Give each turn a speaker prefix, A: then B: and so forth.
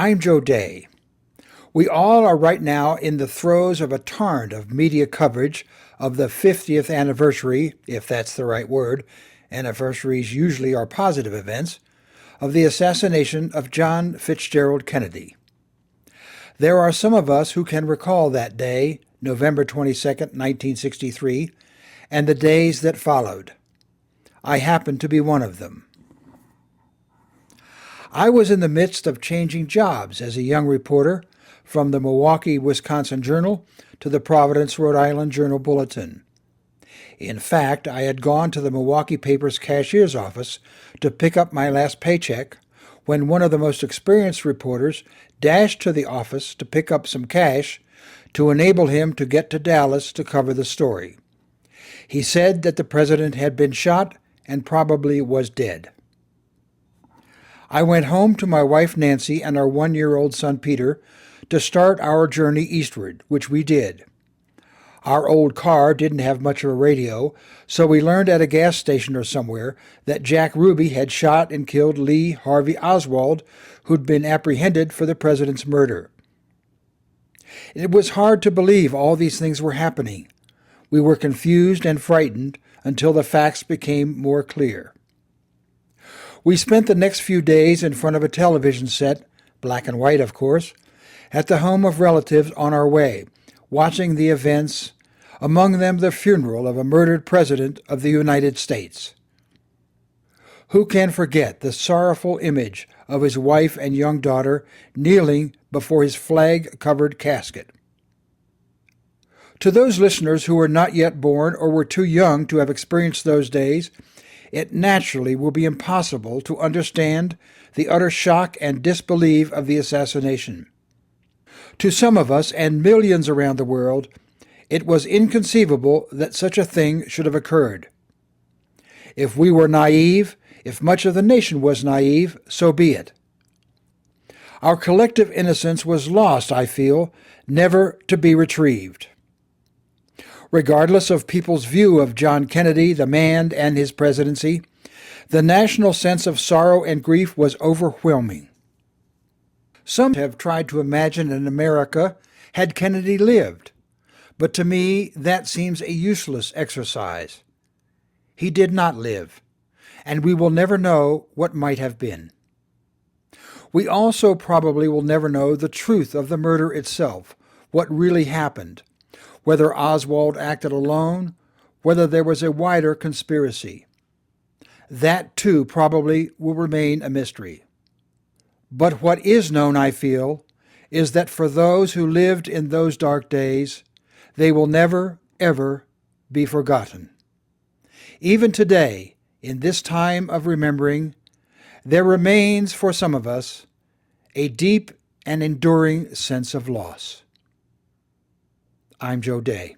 A: I'm Joe Day. We all are right now in the throes of a torrent of media coverage of the 50th anniversary, if that's the right word. Anniversaries usually are positive events, of the assassination of John Fitzgerald Kennedy. There are some of us who can recall that day, November 22nd, 1963, and the days that followed. I happen to be one of them. I was in the midst of changing jobs as a young reporter from the Milwaukee, Wisconsin Journal to the Providence, Rhode Island Journal-Bulletin. In fact, I had gone to the Milwaukee paper's cashier's office to pick up my last paycheck when one of the most experienced reporters dashed to the office to pick up some cash to enable him to get to Dallas to cover the story. He said that the president had been shot and probably was dead. I went home to my wife Nancy and our one-year-old son Peter to start our journey eastward, which we did. Our old car didn't have much of a radio, so we learned at a gas station or somewhere that Jack Ruby had shot and killed Lee Harvey Oswald, who'd been apprehended for the president's murder. It was hard to believe all these things were happening. We were confused and frightened until the facts became more clear. We spent the next few days in front of a television set, black and white of course, at the home of relatives on our way, watching the events, among them the funeral of a murdered president of the United States. Who can forget the sorrowful image of his wife and young daughter kneeling before his flag-covered casket? To those listeners who were not yet born or were too young to have experienced those days, it naturally will be impossible to understand the utter shock and disbelief of the assassination. To some of us, and millions around the world, it was inconceivable that such a thing should have occurred. If we were naive, if much of the nation was naive, so be it. Our collective innocence was lost, I feel, never to be retrieved. Regardless of people's view of John Kennedy, the man, and his presidency, the national sense of sorrow and grief was overwhelming. Some have tried to imagine an America had Kennedy lived, but to me that seems a useless exercise. He did not live, and we will never know what might have been. We also probably will never know the truth of the murder itself, what really happened, whether Oswald acted alone, whether there was a wider conspiracy. That, too, probably will remain a mystery. But what is known, I feel, is that for those who lived in those dark days, they will never, ever be forgotten. Even today, in this time of remembering, there remains for some of us a deep and enduring sense of loss. I'm Joe Day.